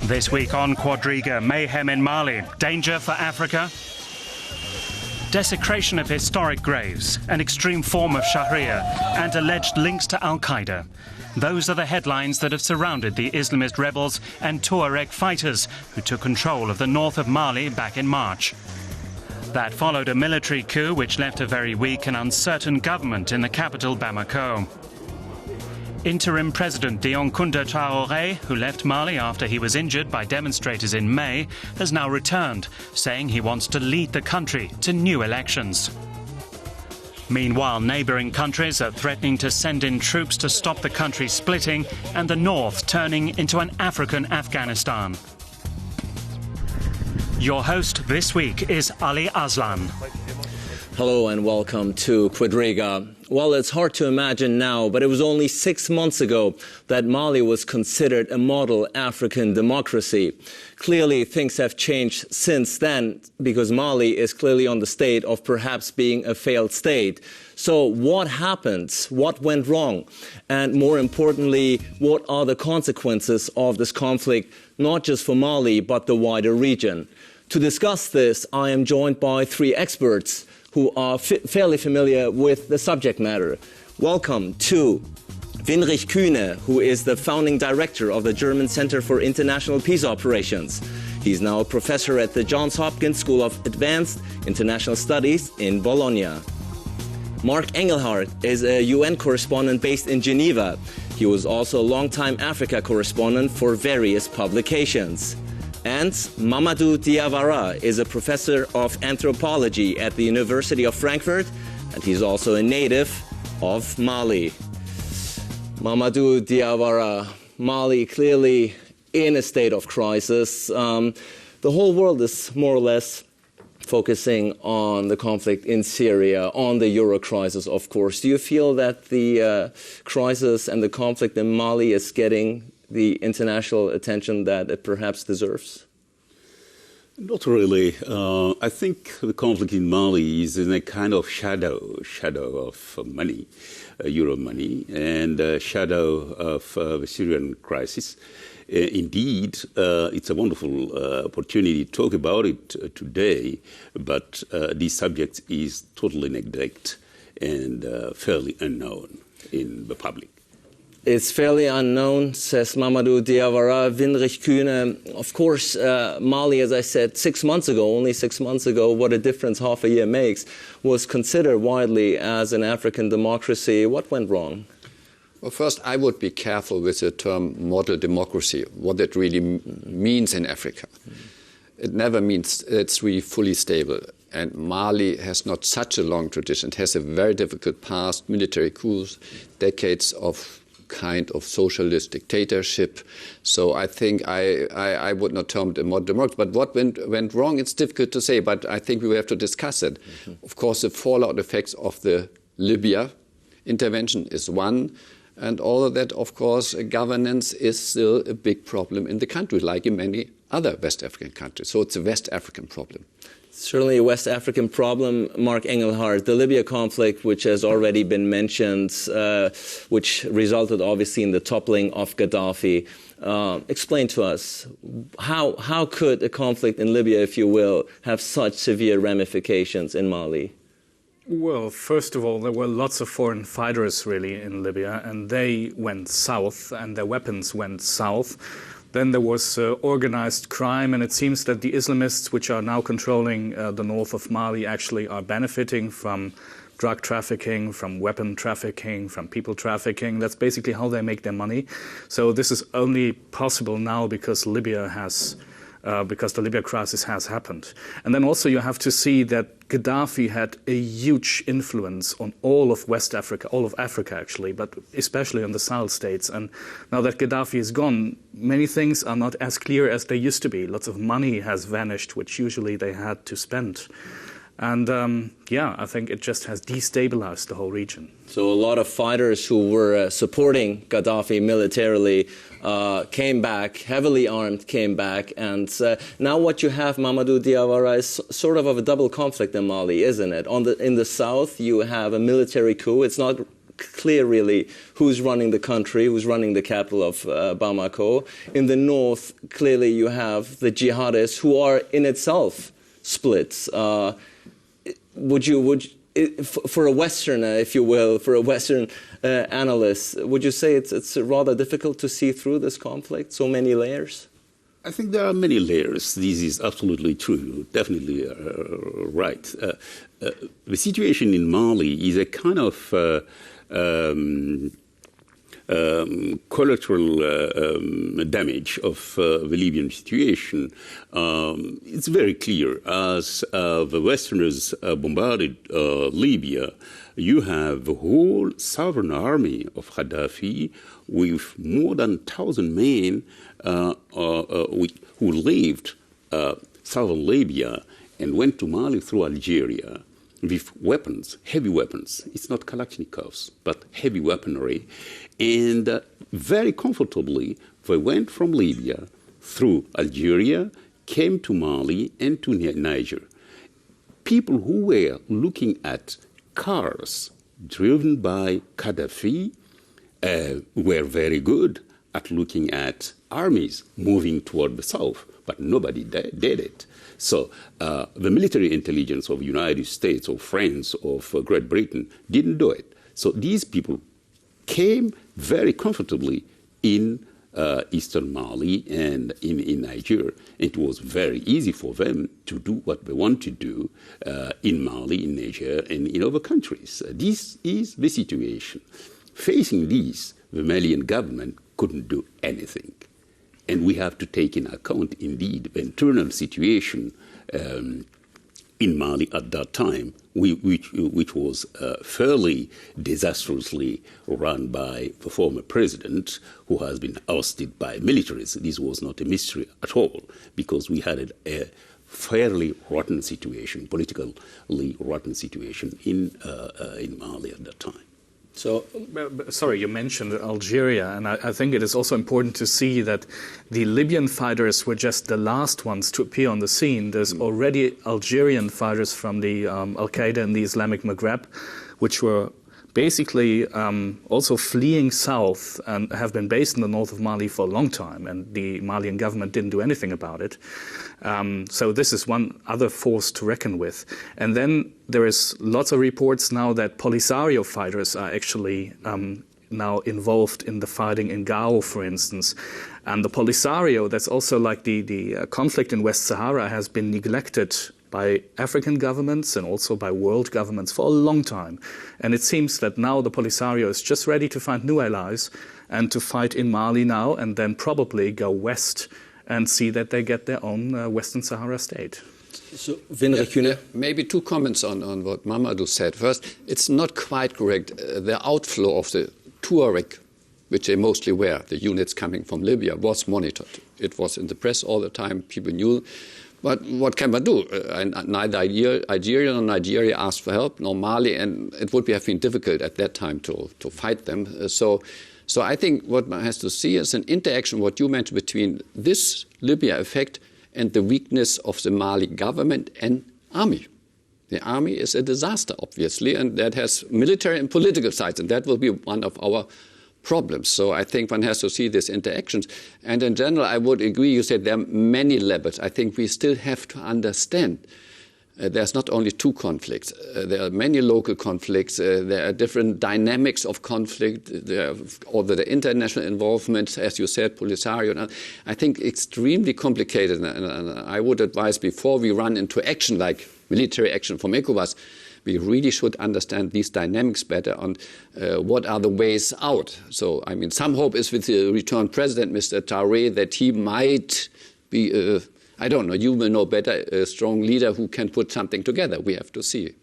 This week on Quadriga, mayhem in Mali, danger for Africa, desecration of historic graves, an extreme form of Sharia, and alleged links to Al-Qaeda. Those are the headlines that have surrounded the Islamist rebels and Tuareg fighters who took control of the north of Mali back in March. That followed a military coup which left a very weak and uncertain government in the capital, Bamako. Interim President Diankounda Traoré, who left Mali after he was injured by demonstrators in May, has now returned, saying he wants to lead the country to new elections. Meanwhile, neighbouring countries are threatening to send in troops to stop the country splitting and the north turning into an African Afghanistan. Your host this week is Ali Aslan. Hello and welcome to Quadriga. Well, it's hard to imagine now, but it was only 6 months ago that Mali was considered a model African democracy. Clearly, things have changed since then, because Mali is clearly on the state of perhaps being a failed state. So what happened? What went wrong? And more importantly, what are the consequences of this conflict, not just for Mali, but the wider region? To discuss this, I am joined by three experts who are fairly familiar with the subject matter. Welcome to Winrich Kühne, who is the founding director of the German Center for International Peace Operations. He's now a professor at the Johns Hopkins School of Advanced International Studies in Bologna. Marc Engelhardt is a UN correspondent based in Geneva. He was also a longtime Africa correspondent for various publications. And Mamadou Diawara is a professor of anthropology at the University of Frankfurt, and he's also a native of Mali. Mamadou Diawara, Mali clearly in a state of crisis. The whole world is more or less focusing on the conflict in Syria, on the Euro crisis, of course. Do you feel that the crisis and the conflict in Mali is getting the international attention that it perhaps deserves? Not really. I think the conflict in Mali is in a kind of shadow of money, Euro money, and shadow of the Syrian crisis. Indeed, it's a wonderful opportunity to talk about it today, but this subject is totally neglected and fairly unknown in the public. It's fairly unknown, says Mamadou Diawara. Winrich Kühne, of course, Mali, as I said, 6 months ago, only 6 months ago, what a difference half a year makes, was considered widely as an African democracy. What went wrong? Well, first, I would be careful with the term model democracy, what it really means in Africa. It never means it's really fully stable. And Mali has not such a long tradition. It has a very difficult past, military coups, decades of kind of socialist dictatorship. So I think I would not term it a modern democracy. But what went wrong, it's difficult to say, but I think we have to discuss it. Of course, the fallout effects of the Libya intervention is one. And all of that, of course, governance is still a big problem in the country, like in many other West African countries. So it's a West African problem. Certainly a West African problem. Marc Engelhardt, the Libya conflict, which has already been mentioned, which resulted obviously in the toppling of Gaddafi. Explain to us, how could a conflict in Libya, if you will, have such severe ramifications in Mali? Well, first of all, there were lots of foreign fighters really in Libya, and they went south, and their weapons went south. Then there was organized crime, and it seems that the Islamists, which are now controlling the north of Mali, actually are benefiting from drug trafficking, from weapon trafficking, from people trafficking. That's basically how they make their money. So this is only possible now because Libya has, because the Libya crisis has happened. And then also you have to see that Gaddafi had a huge influence on all of West Africa, all of Africa actually, but especially on the Sahel states. And now that Gaddafi is gone, many things are not as clear as they used to be. Lots of money has vanished, which usually they had to spend. And yeah, I think it just has destabilized the whole region. So a lot of fighters who were supporting Gaddafi militarily came back, heavily armed, came back. And now what you have, Mamadou Diawara, is sort of a double conflict in Mali, isn't it? In the south, you have a military coup. It's not clear really who's running the country, who's running the capital of Bamako. In the north, clearly you have the jihadists who are in itself split. For a Westerner, if you will, for a Western analyst, would you say it's rather difficult to see through this conflict, so many layers? I think there are many layers. This is absolutely true, definitely right. The situation in Mali is a kind of collateral damage of the Libyan situation. It's very clear. As the Westerners bombarded Libya, you have the whole southern army of Gaddafi with more than 1,000 men who left southern Libya and went to Mali through Algeria with weapons, heavy weapons. It's not Kalashnikovs, but heavy weaponry. And very comfortably, they went from Libya through Algeria, came to Mali and to Niger. People who were looking at cars driven by Gaddafi were very good at looking at armies moving toward the south, but nobody did it. So the military intelligence of the United States or France of Great Britain didn't do it. So these people came very comfortably in eastern Mali and in Niger. It was very easy for them to do what they want to do in Mali, in Niger, and in other countries. This is the situation. Facing this, the Malian government couldn't do anything. And we have to take in account, indeed, the internal situation in Mali at that time, which was fairly disastrously run by the former president, who has been ousted by militaries. This was not a mystery at all, because we had a fairly rotten situation, politically rotten situation in Mali at that time. So, sorry, you mentioned Algeria, and I think it is also important to see that the Libyan fighters were just the last ones to appear on the scene. There's already Algerian fighters from the Al-Qaeda in the Islamic Maghreb, which were basically also fleeing south and have been based in the north of Mali for a long time, and the Malian government didn't do anything about it. So this is one other force to reckon with. And then there is lots of reports now that Polisario fighters are actually now involved in the fighting in Gao, for instance. And the Polisario, that's also like the conflict in West Sahara, has been neglected by African governments and also by world governments for a long time. And it seems that now the Polisario is just ready to find new allies and to fight in Mali now and then probably go west and see that they get their own Western Sahara state. So, Winrich Kühne? Maybe two comments on what Mamadou said. First, it's not quite correct. The outflow of the Tuareg, which they mostly were, the units coming from Libya, was monitored. It was in the press all the time. People knew. But what can one do? Neither Algeria nor Nigeria asked for help, nor Mali, and it would have been difficult at that time to fight them. So I think what one has to see is an interaction, what you mentioned, between this Libya effect and the weakness of the Mali government and army. The army is a disaster, obviously, and that has military and political sides, and that will be one of our problems. So I think one has to see these interactions. And in general, I would agree, you said there are many levels. I think we still have to understand there's not only two conflicts. There are many local conflicts. There are different dynamics of conflict. There are all the international involvement, as you said, Polisario. I think extremely complicated. And I would advise before we run into action, like military action from ECOWAS, we really should understand these dynamics better on what are the ways out. So, I mean, some hope is with the returned president, Mr. Tuareg, that he might be, I don't know, you will know better, a strong leader who can put something together. We have to see.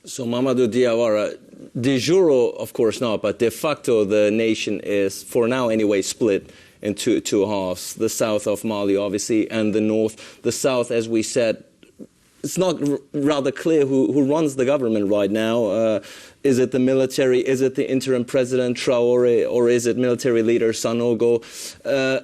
So, Mamadou Diawara, de jure, of course not, but de facto the nation is, for now anyway, split into two halves. The south of Mali, obviously, and the north. The south, as we said, it's not rather clear who runs the government right now. Is it the military? Is it the interim president, Traoré? Or is it military leader, Sanogo?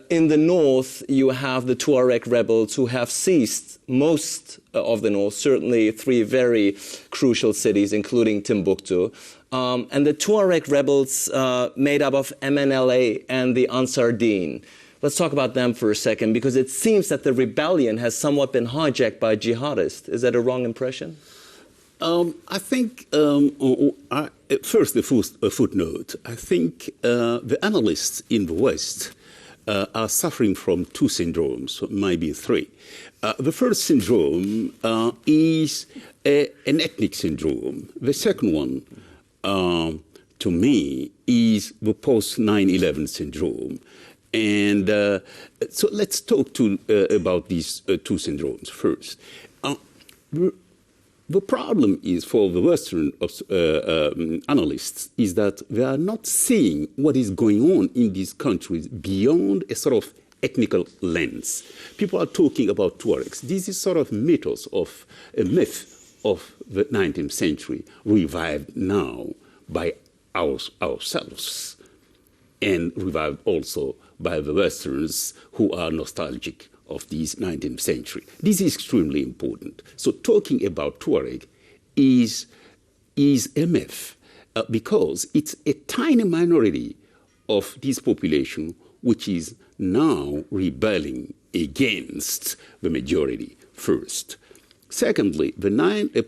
In the north, you have the Tuareg rebels who have seized most of the north, certainly three very crucial cities, including Timbuktu. and the Tuareg rebels made up of MNLA and the Ansar Dine. Let's talk about them for a second, because it seems that the rebellion has somewhat been hijacked by jihadists. Is that a wrong impression? I think, first a footnote. I think the analysts in the West are suffering from two syndromes, maybe three. The first syndrome is an ethnic syndrome. The second one, to me, is the post-9/11 syndrome. And so let's talk about these two syndromes first. The problem is for the Western analysts is that they are not seeing what is going on in these countries beyond a sort of ethnical lens. People are talking about Tuaregs. This is sort of mythos of a myth of the 19th century revived now by ourselves and revived also by the Westerners who are nostalgic of this 19th century. This is extremely important. So talking about Tuareg is a myth because it's a tiny minority of this population which is now rebelling against the majority first. Secondly, the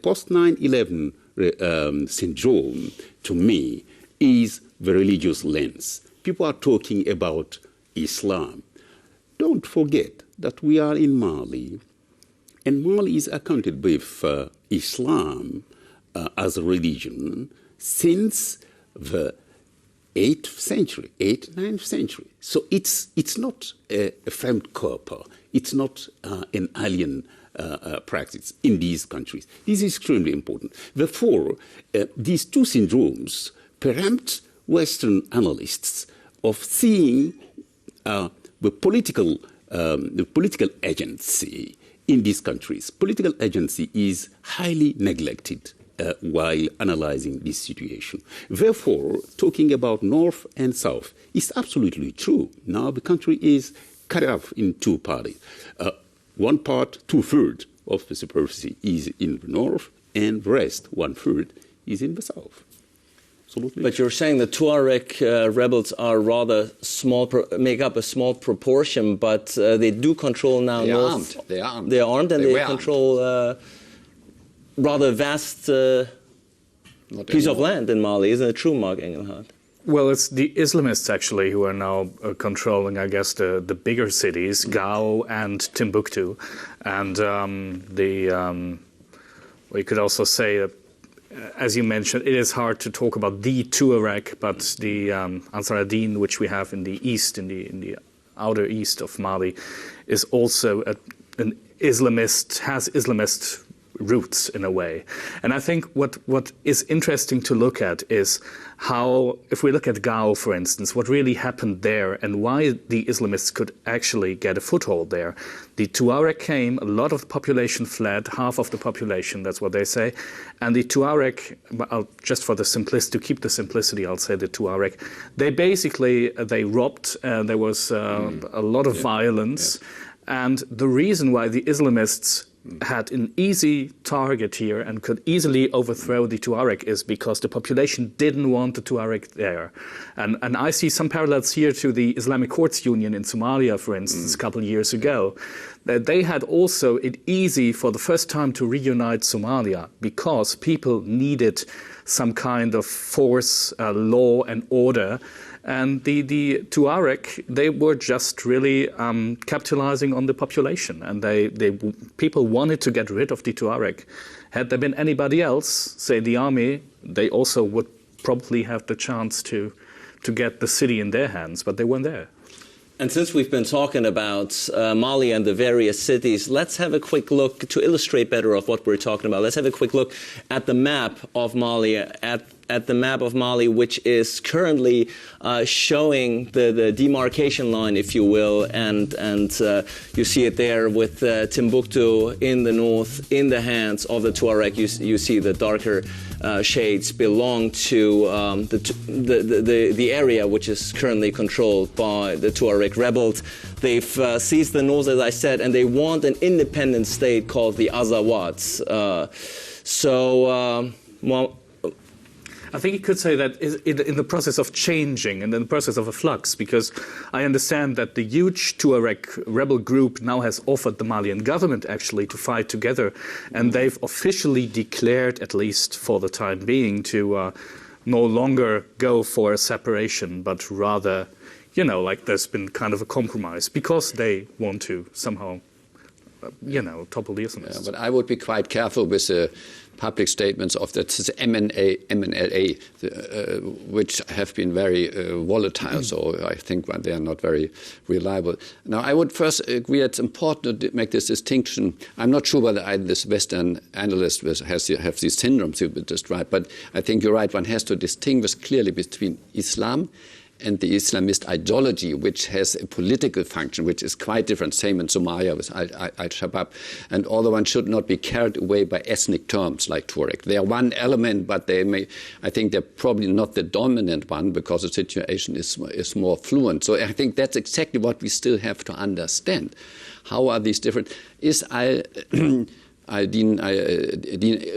post-9/11 syndrome, to me, is the religious lens. People are talking about Islam. Don't forget that we are in Mali, and Mali is accounted with Islam as a religion since the 8th century, 9th century. So it's not a Fremdkörper. It's not an alien practice in these countries. This is extremely important. Therefore, these two syndromes perempt Western analysts of seeing the political agency in these countries. Political agency is highly neglected while analyzing this situation. Therefore, talking about North and South is absolutely true. Now the country is cut off in two parties. One part, 2/3 of the superficie is in the North, and the rest, 1/3, is in the South. Absolutely. But you're saying the Tuareg rebels are rather small, make up a small proportion, but they do control now North. They are armed. They are armed, and they control rather vast piece of land in Mali. Isn't it true, Marc Engelhardt? Well, it's the Islamists actually who are now controlling, I guess, the bigger cities, Gao and Timbuktu, and we could also say. As you mentioned, it is hard to talk about the Tuareg, but the Ansar Dine, which we have in the east, in the outer east of Mali, is also an Islamist, has Islamist roots in a way. And I think what is interesting to look at is how, if we look at Gao, for instance, what really happened there and why the Islamists could actually get a foothold there. The Tuareg came, a lot of the population fled, half of the population, that's what they say. And the Tuareg, just for the simplicity, to keep the simplicity, I'll say the Tuareg, they robbed, there was a lot of violence. Yeah. And the reason why the Islamists had an easy target here and could easily overthrow the Tuareg is because the population didn't want the Tuareg there. And I see some parallels here to the Islamic Courts Union in Somalia, for instance, a couple of years ago. They had also it easy for the first time to reunite Somalia because people needed some kind of force, law and order. And the Tuareg, they were just really capitalizing on the population, and people wanted to get rid of the Tuareg. Had there been anybody else, say the army, they also would probably have the chance to get the city in their hands, but they weren't there. And since we've been talking about Mali and the various cities, let's have a quick look to illustrate better of what we're talking about. Let's have a quick look at the map of Mali, at the map of Mali, which is currently showing the demarcation line, if you will, and you see it there with Timbuktu in the north, in the hands of the Tuareg. You see the darker shades belong to the area which is currently controlled by the Tuareg rebels. They've seized the north, as I said, and they want an independent state called the Azawats. I think you could say that in the process of changing and in the process of a flux, because I understand that the huge Tuareg rebel group now has offered the Malian government actually to fight together, and they've officially declared, at least for the time being, to no longer go for a separation, but rather, you know, like there's been kind of a compromise because they want to somehow, you know, topple the Islamists. Yeah, but I would be quite careful with the public statements of that MNLA, which have been very volatile, so I think they are not very reliable. Now, I would first agree it's important to make this distinction. I'm not sure whether this Western analyst have these syndromes you described, but I think you're right. One has to distinguish clearly between Islam and the Islamist ideology, which has a political function, which is quite different. Same in Somalia with Al-Shabaab. And although one should not be carried away by ethnic terms like Tuareg. They are one element, but I think they're probably not the dominant one because the situation is more fluent. So I think that's exactly what we still have to understand. How are these different? I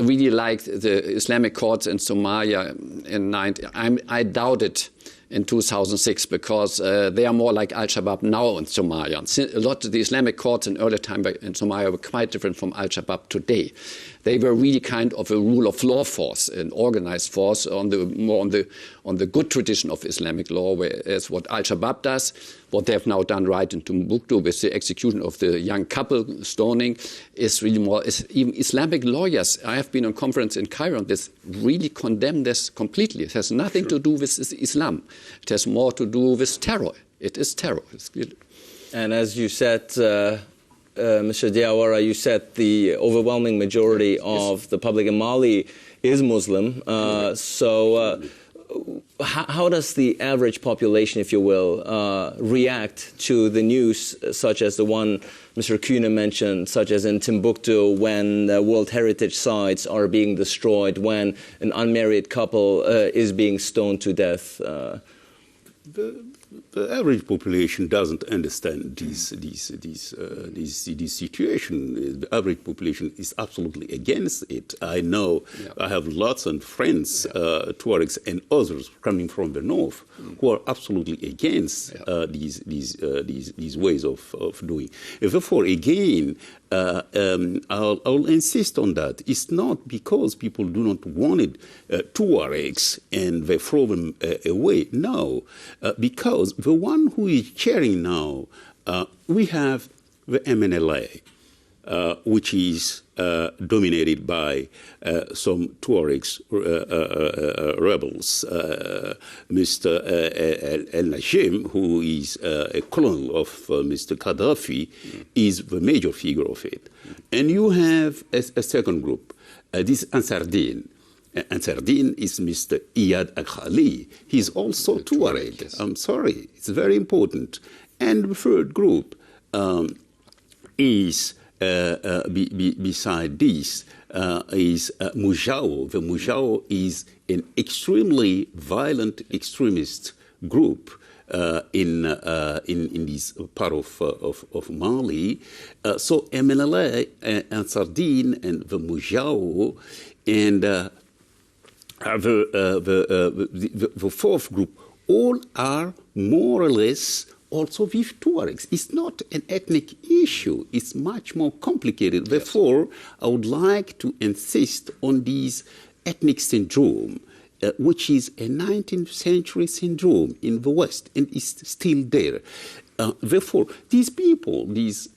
really liked the Islamic courts in Somalia I doubt it in 2006 because they are more like Al-Shabaab now in Somalia. A lot of the Islamic courts in early time in Somalia were quite different from Al-Shabaab today. They were really kind of a rule of law force, an organized force on the good tradition of Islamic law, whereas what Al-Shabaab does, what they have now done right in Timbuktu with the execution of the young couple stoning, is really more. Even Islamic lawyers, I have been on conference in Cairo, this really condemn this completely. It has nothing to do with Islam. It has more to do with terror. It is terror. And as you said, Mr. Diawara, you said the overwhelming majority of the public in Mali is Muslim. How does the average population, if you will, react to the news such as the one Mr. Kühne mentioned, such as in Timbuktu, when World Heritage sites are being destroyed, when an unmarried couple is being stoned to death? The average population doesn't understand this situation. The average population is absolutely against it. I know I have lots of friends, Tuaregs and others coming from the north, who are absolutely against these ways of doing. Therefore, again, I'll insist on that. It's not because people do not want it, Tuaregs, and they throw them away. No, because the one who is chairing now, we have the MNLA, which is dominated by some Tuaregs rebels. Mr. El-Najim, who is a colonel of Mr. Gaddafi, is the major figure of it. And you have a second group, this Ansar Din. Ansar Din is Mr. Iyad Al-Khali. He's also Tuareg. Yes. I'm sorry. It's very important. And the third group is, beside this, is Mujao. The Mujao is an extremely violent extremist group in this part of Mali. So MNLA, Ansar Din, and the Mujao, and the fourth group, all are more or less also with Tuaregs. It's not an ethnic issue. It's much more complicated. Yes. Therefore, I would like to insist on this ethnic syndrome, which is a 19th century syndrome in the West, and is still there. Therefore, these people, these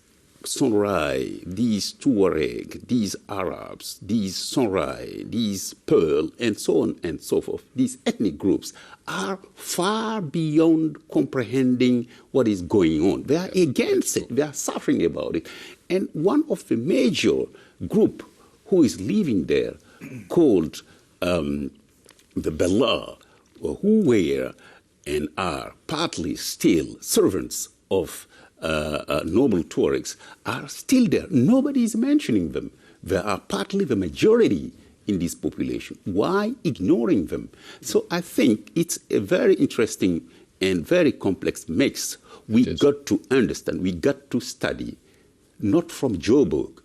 Sonrai, these Tuareg, these Arabs, these Sonrai, these Pearl, and so on and so forth, these ethnic groups are far beyond comprehending what is going on. They are against it. They are suffering about it. And one of the major group who is living there, called the Bella, who were and are partly still servants of noble Tuaregs, are still there. Nobody is mentioning them. They are partly the majority in this population. Why ignoring them? So I think it's a very interesting and very complex mix. We got to understand, we got to study, not from Joburg,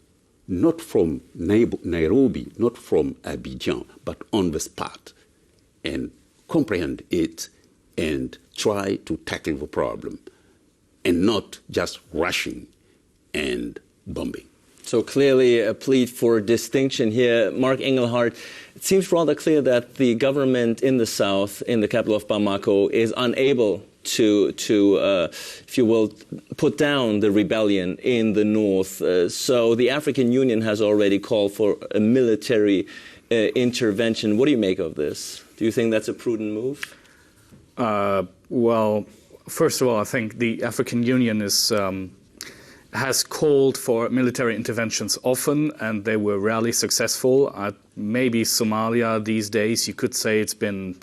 not from Nairobi, not from Abidjan, but on the spot. and comprehend it and try to tackle the problem and not just rushing and bombing. So clearly a plea for distinction here. Marc Engelhardt, it seems rather clear that the government in the south, in the capital of Bamako, is unable to if you will, put down the rebellion in the north. So the African Union has already called for a military intervention. What do you make of this? Do you think that's a prudent move? Well, first of all, I think the African Union has called for military interventions often, and they were rarely successful. Maybe Somalia these days, you could say it's been,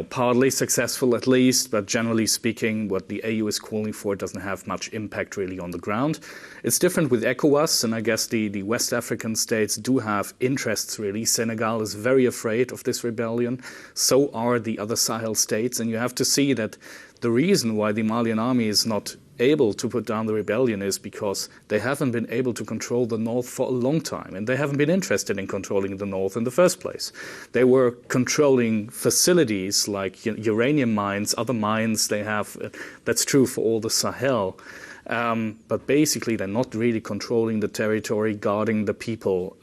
partly successful at least, but generally speaking, what the AU is calling for doesn't have much impact really on the ground. It's different with ECOWAS, and I guess the West African states do have interests really. Senegal is very afraid of this rebellion. So are the other Sahel states, and you have to see that the reason why the Malian army is not able to put down the rebellion is because they haven't been able to control the north for a long time, and they haven't been interested in controlling the north in the first place. They were controlling facilities like uranium mines, other mines they have. That's true for all the Sahel. But basically, they're not really controlling the territory, guarding the people.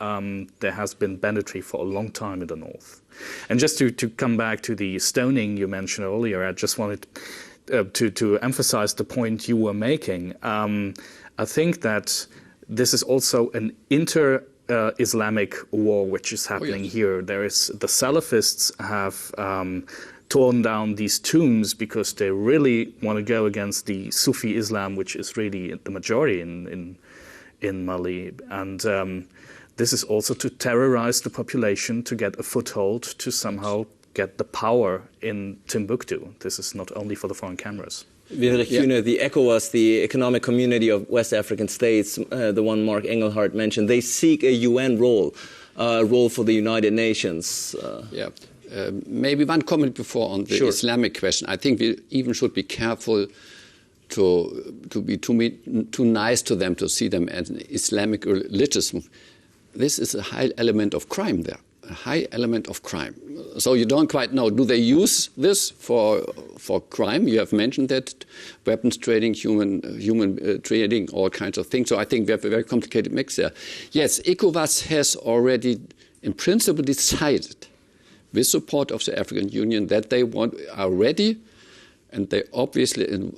There has been banditry for a long time in the north. And just to come back to the stoning you mentioned earlier, I just wanted to emphasize the point you were making. I think that this is also an inter-Islamic war which is happening here. The Salafists have torn down these tombs because they really want to go against the Sufi Islam, which is really the majority in Mali. And this is also to terrorize the population, to get a foothold, to somehow get the power in Timbuktu. This is not only for the foreign cameras. Winrich Kühne, the ECOWAS, the Economic Community of West African States, the one Marc Engelhardt mentioned, they seek a UN role for the United Nations. Maybe one comment before on the Islamic question. I think we even should be careful to be too nice to them, to see them as an Islamic religion. This is a high element of crime there. A high element of crime. So you don't quite know, do they use this for crime? You have mentioned that, weapons trading, human trading, all kinds of things. So I think we have a very complicated mix there. Yes, ECOWAS has already, in principle, decided, with support of the African Union, that they are ready, and they obviously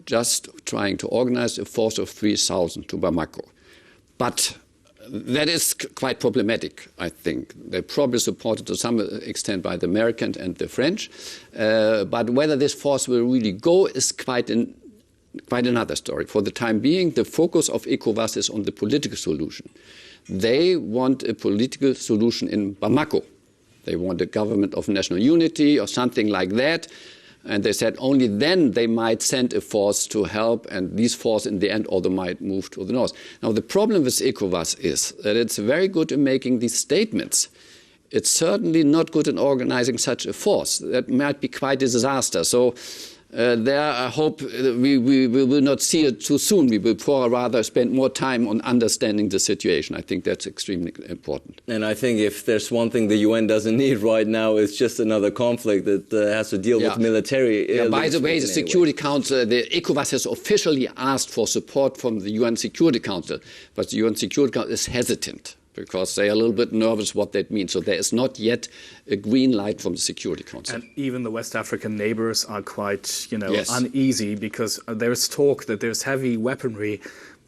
just trying to organize a force of 3,000 to Bamako. But that is quite problematic, I think. They're probably supported to some extent by the Americans and the French. But whether this force will really go is quite another story. For the time being, the focus of ECOWAS is on the political solution. They want a political solution in Bamako. They want a government of national unity or something like that. And they said only then they might send a force to help, and these forces in the end also might move to the north. Now, the problem with ECOWAS is that it's very good in making these statements. It's certainly not good in organizing such a force. That might be quite a disaster. So there I hope we will not see it too soon. We will rather spend more time on understanding the situation. I think that's extremely important. And I think if there's one thing the UN doesn't need right now, it's just another conflict that has to deal with military. By the way, the Security Council, the ECOWAS has officially asked for support from the UN Security Council, but the UN Security Council is hesitant, because they are a little bit nervous what that means. So there is not yet a green light from the Security Council. And even the West African neighbors are quite, uneasy, because there's talk that there's heavy weaponry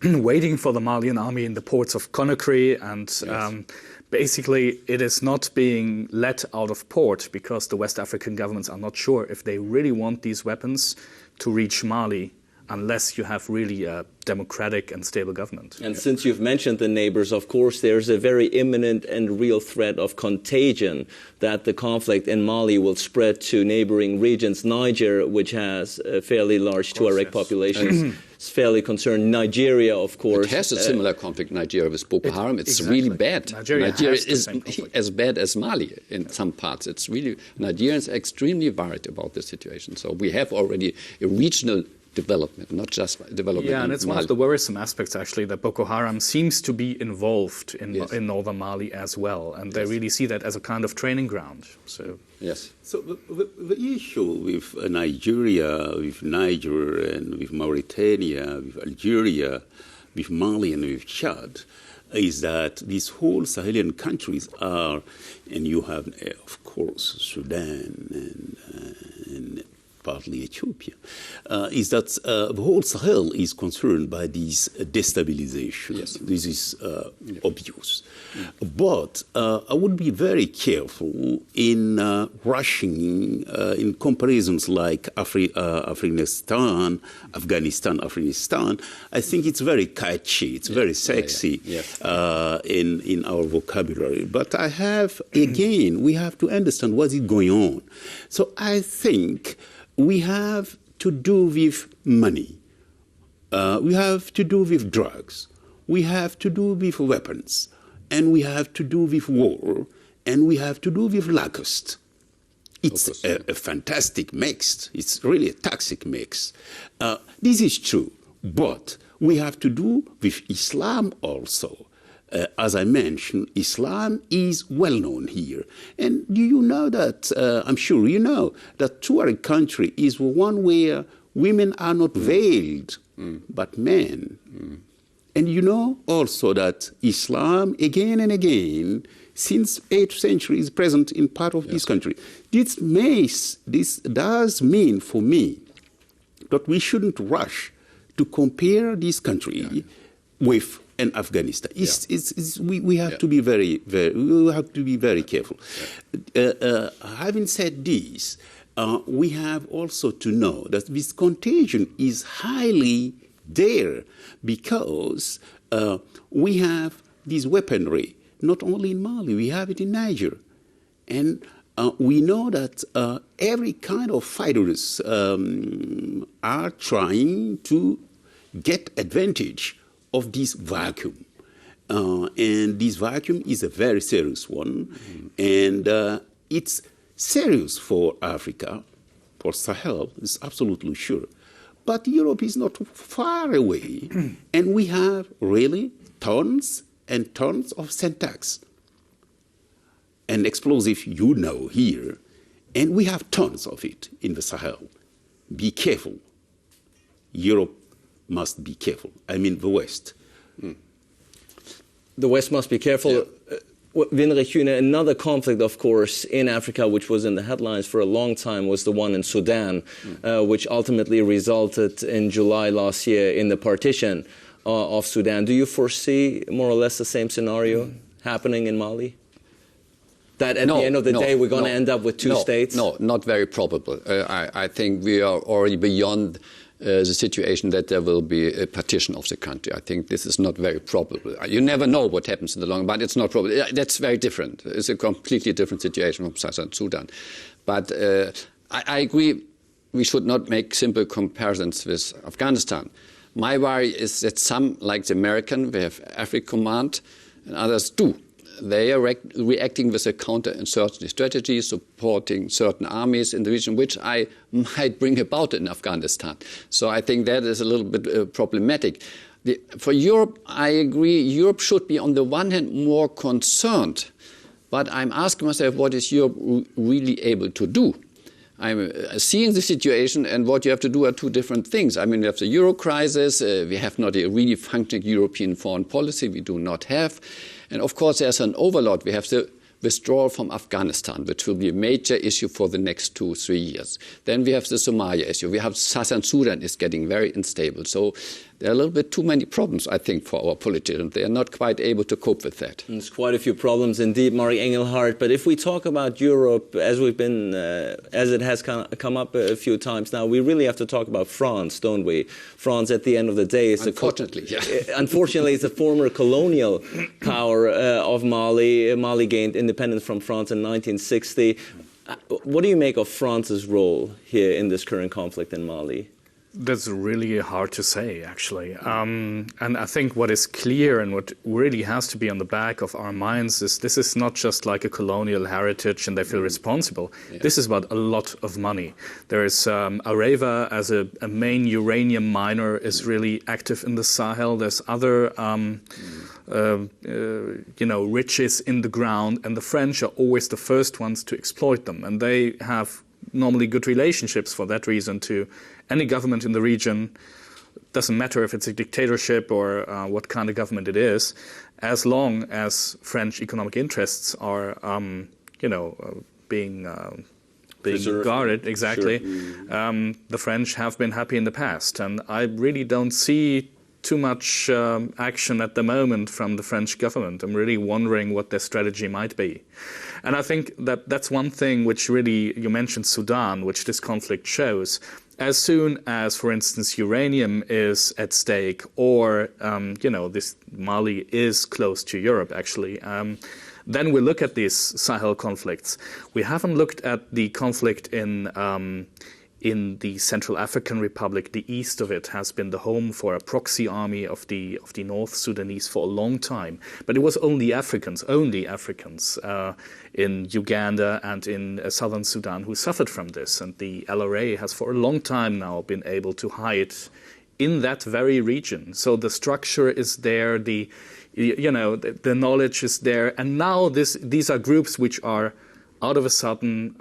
waiting for the Malian army in the ports of Conakry, and basically it is not being let out of port because the West African governments are not sure if they really want these weapons to reach Mali, unless you have really a democratic and stable government. And since you've mentioned the neighbors, of course, there's a very imminent and real threat of contagion, that the conflict in Mali will spread to neighboring regions. Niger, which has a fairly large Tuareg population, is fairly concerned. Nigeria, of course. It has a similar conflict, Nigeria, with Boko Haram. It's really bad. Nigeria is as bad as Mali in some parts. It's really, Nigerians are extremely worried about the situation. So we have already a regional development, not just development. Yeah, and it's one of the worrisome aspects, actually, that Boko Haram seems to be involved in northern Mali as well, and they really see that as a kind of training ground. So yes. So the issue with Nigeria, with Niger, and with Mauritania, with Algeria, with Mali, and with Chad, is that these whole Sahelian countries are, and you have, of course, Sudan and partly Ethiopia, is that the whole Sahel is concerned by this destabilization. Yes. This is obvious. But I would be very careful in rushing in comparisons like Afghanistan. I think it's very catchy, it's very sexy in our vocabulary. But I have, again, we have to understand what is going on. So I think we have to do with money. We have to do with drugs. We have to do with weapons. And we have to do with war. And we have to do with locust. It's a fantastic mix. It's really a toxic mix. This is true. But we have to do with Islam also. As I mentioned, Islam is well known here. And do you know that, I'm sure you know, that Tuareg country is one where women are not veiled, but men. And you know also that Islam, again and again, since 8th century, is present in part of this country. This does mean for me that we shouldn't rush to compare this country with and Afghanistan. We have to be very careful. Having said this, we have also to know that this contagion is highly there because we have this weaponry, not only in Mali, we have it in Niger. And we know that every kind of fighters are trying to get advantage of this vacuum. And this vacuum is a very serious one. And it's serious for Africa, for Sahel, it's absolutely sure. But Europe is not far away. And we have really tons and tons of syntax and explosive, you know, here. And we have tons of it in the Sahel. Be careful. Europe must be careful. I mean, the West. The West must be careful. Winrich Kühne, another conflict, of course, in Africa, which was in the headlines for a long time, was the one in Sudan, which ultimately resulted in July last year in the partition of Sudan. Do you foresee more or less the same scenario happening in Mali? That at the end of the day, we're going to end up with two states? No, not very probable. I think we are already beyond the situation that there will be a partition of the country. I think this is not very probable. You never know what happens in the long run, but it's not probable. That's very different. It's a completely different situation from Southern Sudan. But I agree we should not make simple comparisons with Afghanistan. My worry is that some, like the American, we have Africa Command, and others do. They are reacting with a counterinsurgency strategy, supporting certain armies in the region, which I might bring about in Afghanistan. So I think that is a little bit problematic. For Europe, I agree, Europe should be on the one hand more concerned, but I'm asking myself, what is Europe really able to do? I'm seeing the situation, and what you have to do are two different things. I mean, we have the Euro crisis, we have not a really functioning European foreign policy, we do not have. And of course, there's an overload. We have the withdrawal from Afghanistan, which will be a major issue for the next 2-3 years. Then we have the Somalia issue. We have Southern Sudan is getting very unstable. So there are a little bit too many problems, I think, for our politicians. They are not quite able to cope with that. There's quite a few problems indeed, Marc Engelhardt. But if we talk about Europe, as we've been, as it has come up a few times now, we really have to talk about France, don't we? France, at the end of the day, is unfortunately, it's a former colonial power of Mali. Mali gained independence from France in 1960. What do you make of France's role here in this current conflict in Mali? That's really hard to say, actually. And I think what is clear and what really has to be on the back of our minds is this is not just like a colonial heritage and they feel responsible. Yeah. This is about a lot of money. There is Areva as a main uranium miner is really active in the Sahel. There's other riches in the ground, and the French are always the first ones to exploit them. And they have normally good relationships for that reason to any government in the region. Doesn't matter if it's a dictatorship or what kind of government it is, as long as French economic interests are, being guarded. Exactly. Sure. The French have been happy in the past, and I really don't see too much action at the moment from the French government. I'm really wondering what their strategy might be. And I think that's one thing which really, you mentioned Sudan, which this conflict shows. As soon as, for instance, uranium is at stake or, this Mali is close to Europe, actually, then we look at these Sahel conflicts. We haven't looked at the conflict in the Central African Republic. The east of it has been the home for a proxy army of the North Sudanese for a long time. But it was only Africans in Uganda and in southern Sudan who suffered from this. And the LRA has for a long time now been able to hide in that very region. So the structure is there, the knowledge is there. And now these are groups which are out of a sudden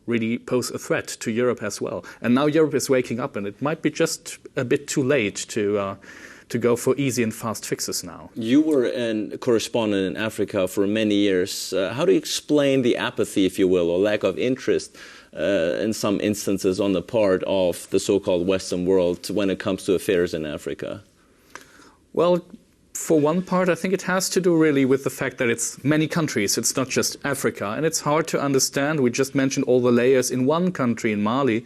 really pose a threat to Europe as well. And now Europe is waking up, and it might be just a bit too late to go for easy and fast fixes now. You were a correspondent in Africa for many years. How do you explain the apathy, if you will, or lack of interest in some instances on the part of the so-called Western world when it comes to affairs in Africa? Well, for one part, I think it has to do really with the fact that it's many countries. It's not just Africa. And it's hard to understand. We just mentioned all the layers in one country, in Mali.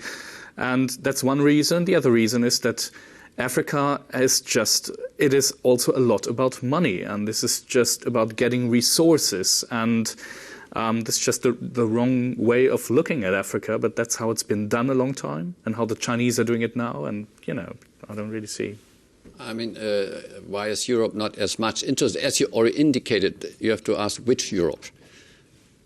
And that's one reason. The other reason is that Africa it is also a lot about money. And this is just about getting resources. And this is just the wrong way of looking at Africa. But that's how it's been done a long time and how the Chinese are doing it now. And, I don't really see. I mean, why is Europe not as much interested? As you already indicated, you have to ask which Europe.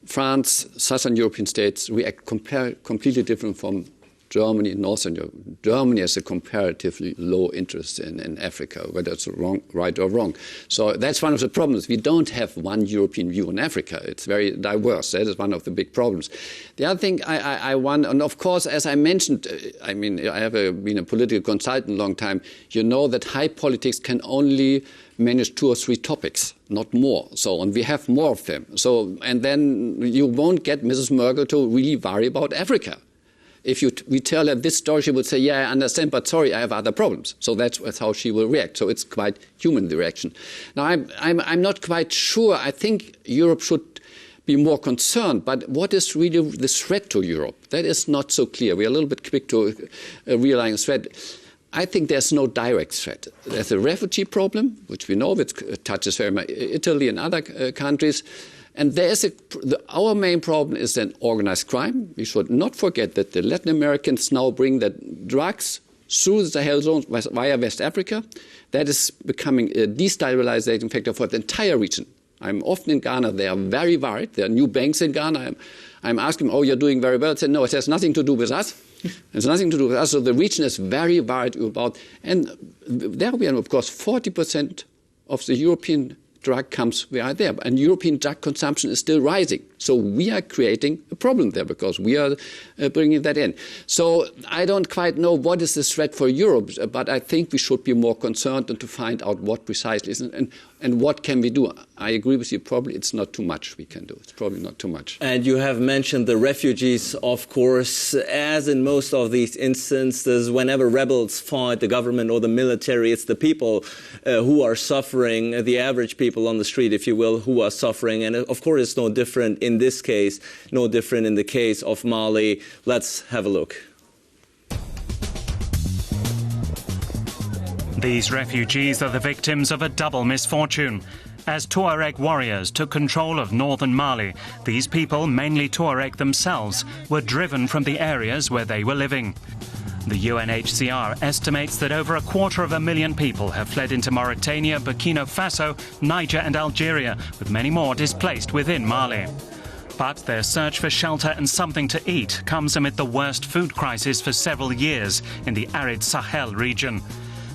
France, Southern European states react completely different from Germany, Northern Europe. Germany has a comparatively low interest in Africa, whether it's right or wrong. So that's one of the problems. We don't have one European view on Africa. It's very diverse. That is one of the big problems. The other thing I want, and of course, as I mentioned, I have been a political consultant a long time. You know that high politics can only manage 2 or 3 topics, not more. So, and we have more of them. So, and then you won't get Mrs. Merkel to really worry about Africa. If we tell her this story, she would say, yeah, I understand, but sorry, I have other problems. So that's how she will react. So it's quite human, the reaction. Now, I'm not quite sure. I think Europe should be more concerned. But what is really the threat to Europe? That is not so clear. We are a little bit quick to realize threat. I think there's no direct threat. There's a refugee problem, which we know, which touches very much Italy and other countries. And our main problem is then organized crime. We should not forget that the Latin Americans now bring the drugs through the Sahel zone via West Africa. That is becoming a destabilizing factor for the entire region. I'm often in Ghana. They are very worried. There are new banks in Ghana. I'm asking them, you're doing very well. I said, no, it has nothing to do with us. It's nothing to do with us. So the region is very worried about. And there we are, of course, 40% of the European drug comes, we are there. And European drug consumption is still rising. So we are creating a problem there because we are bringing that in. So I don't quite know what is the threat for Europe, but I think we should be more concerned and to find out what precisely is and what can we do. I agree with you, probably it's not too much we can do. It's probably not too much. And you have mentioned the refugees, of course. As in most of these instances, whenever rebels fight the government or the military, it's the people who are suffering, the average people on the street, if you will, who are suffering. And of course, it's no different in this case, no different in the case of Mali. Let's have a look. These refugees are the victims of a double misfortune. As Tuareg warriors took control of northern Mali, these people, mainly Tuareg themselves, were driven from the areas where they were living. The UNHCR estimates that over 250,000 people have fled into Mauritania, Burkina Faso, Niger and Algeria, with many more displaced within Mali. But their search for shelter and something to eat comes amid the worst food crisis for several years in the arid Sahel region.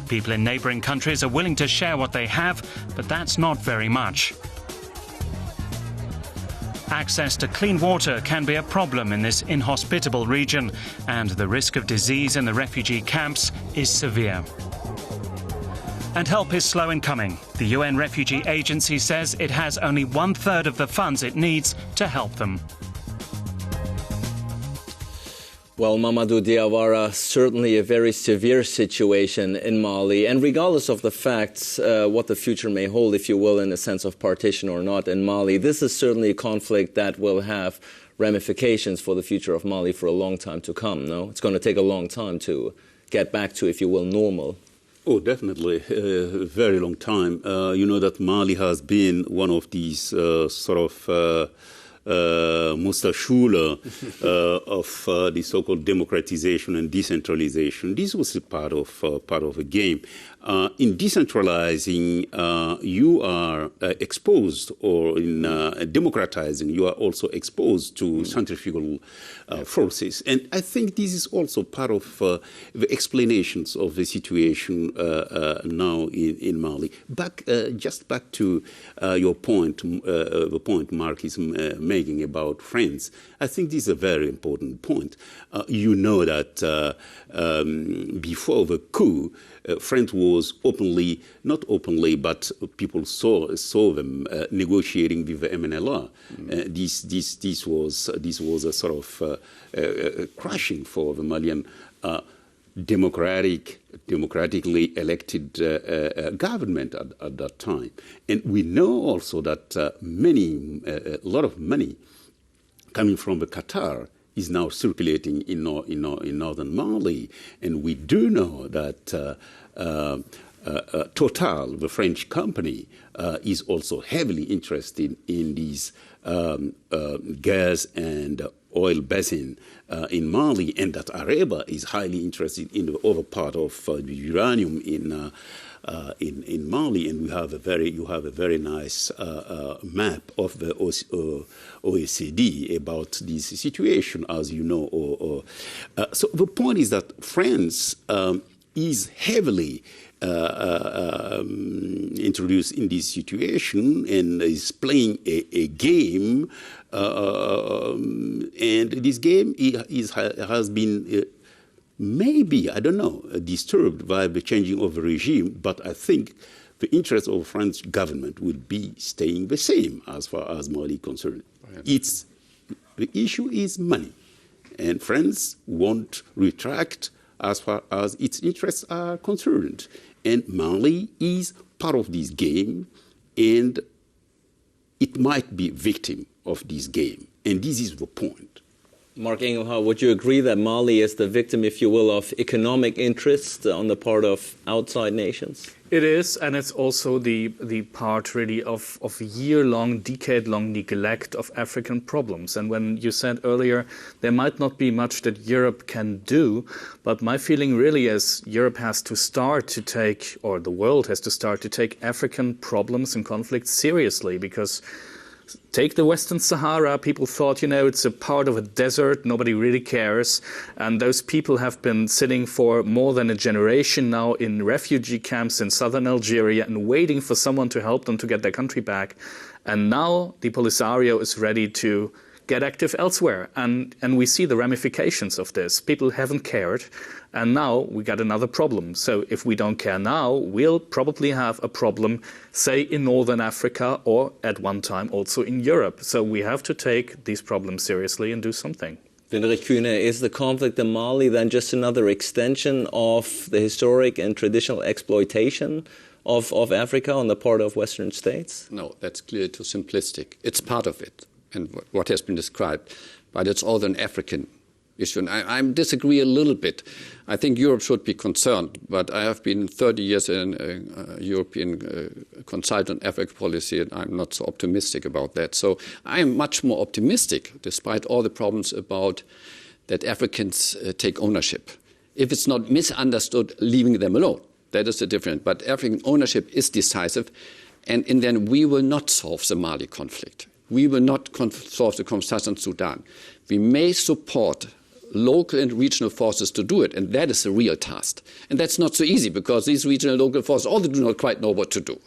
People in neighbouring countries are willing to share what they have, but that's not very much. Access to clean water can be a problem in this inhospitable region, and the risk of disease in the refugee camps is severe. And help is slow in coming. The UN Refugee Agency says it has only 1/3 of the funds it needs to help them. Well, Mamadou Diawara, certainly a very severe situation in Mali. And regardless of the facts, what the future may hold, if you will, in the sense of partition or not in Mali, this is certainly a conflict that will have ramifications for the future of Mali for a long time to come, no? It's going to take a long time to get back to, if you will, normal. Oh, definitely. A very long time. You know that Mali has been one of these Mustaschule of the so-called democratization and decentralization. This was a part of a game. In decentralizing, you are exposed, or in democratizing, you are also exposed to centrifugal forces. And I think this is also part of the explanations of the situation now in Mali. Just back to your point, the point Marc is making about France. I think this is a very important point. You know that before the coup, France was openly, not openly, but people saw them negotiating with the MNLA. This was a sort of crushing for the Malian democratically elected government at that time. And we know also that a lot of money coming from the Qatar is now circulating in northern Mali. And we do know that Total, the French company, is also heavily interested in these gas and oil basin in Mali, and that Areba is highly interested in the other part of the uranium in Mali. And you have a very nice map of the OECD about this situation, as you know. So the point is that France is heavily introduced in this situation and is playing a game, and this game has been maybe, I don't know, disturbed by the changing of the regime, but I think the interest of the French government will be staying the same as far as Mali is concerned. The issue is money, and France won't retract as far as its interests are concerned. And Mali is part of this game, and it might be victim of this game. And this is the point. Marc Engelhardt, would you agree that Mali is the victim, if you will, of economic interest on the part of outside nations? It is, and it's also the part really of year-long, decade-long neglect of African problems. And when you said earlier, there might not be much that Europe can do, but my feeling really is Europe has to start to take, or the world has to start to take African problems and conflicts seriously, because take the Western Sahara. People thought, it's a part of a desert. Nobody really cares. And those people have been sitting for more than a generation now in refugee camps in southern Algeria and waiting for someone to help them to get their country back. And now the Polisario is ready to get active elsewhere. And we see the ramifications of this. People haven't cared. And now we got another problem. So if we don't care now, we'll probably have a problem, say, in Northern Africa or at one time also in Europe. So we have to take these problems seriously and do something. Winrich Kühne, is the conflict in Mali then just another extension of the historic and traditional exploitation of Africa on the part of Western states? No, that's clearly too simplistic. It's part of it, and what has been described, but it's also an African issue. And I disagree a little bit. I think Europe should be concerned, but I have been 30 years in European consultant Africa policy, and I'm not so optimistic about that. So I am much more optimistic, despite all the problems, about that Africans take ownership If it's not misunderstood, leaving them alone. That is the difference. But African ownership is decisive, and in the end, we will not solve the Mali conflict. We will not solve the conflict in Sudan. We may support local and regional forces to do it, and that is a real task. And that's not so easy, because these regional and local forces also do not quite know what to do.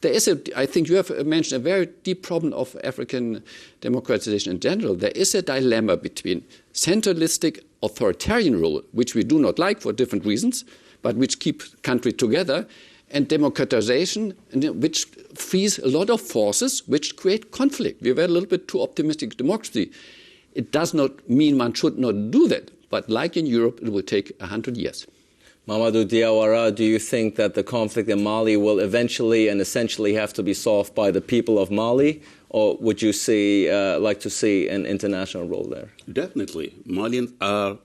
There is I think you have mentioned a very deep problem of African democratization in general. There is a dilemma between centralistic authoritarian rule, which we do not like for different reasons, but which keep country together, and democratization, which frees a lot of forces which create conflict. We were a little bit too optimistic with democracy. It does not mean one should not do that, but like in Europe, it will take 100 years. Mamadou Diawara, do you think that the conflict in Mali will eventually and essentially have to be solved by the people of Mali, or would you like to see an international role there? Definitely. Malians are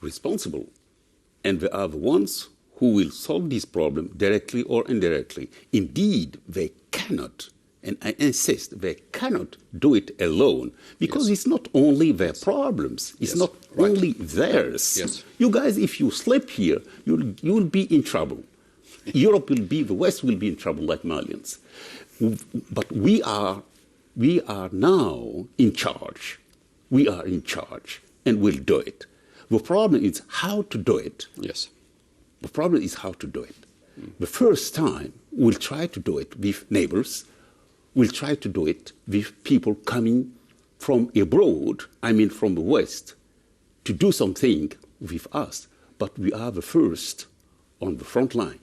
responsible, and they are the ones who will solve this problem directly or indirectly. Indeed, they cannot, and I insist, they cannot do it alone, because it's not only their problems, it's not only theirs. Yes. You guys, if you slip here, you'll be in trouble. Europe will be, the West will be in trouble like Malians. But we are now in charge. We are in charge, and we'll do it. The problem is how to do it. Yes. The problem is how to do it. The first time, we'll try to do it with neighbors. We'll try to do it with people coming from abroad, I mean from the West, to do something with us. But we are the first on the front line.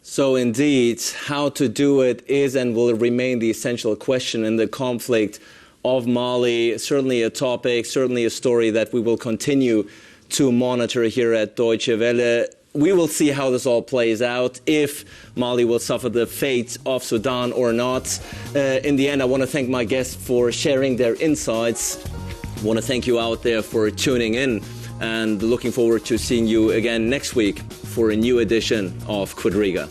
So indeed, how to do it is and will remain the essential question in the conflict of Mali. Certainly a topic, certainly a story that we will continue to monitor here at Deutsche Welle. We will see how this all plays out, if Mali will suffer the fate of Sudan or not. In the end, I want to thank my guests for sharing their insights. I want to thank you out there for tuning in, and looking forward to seeing you again next week for a new edition of Quadriga.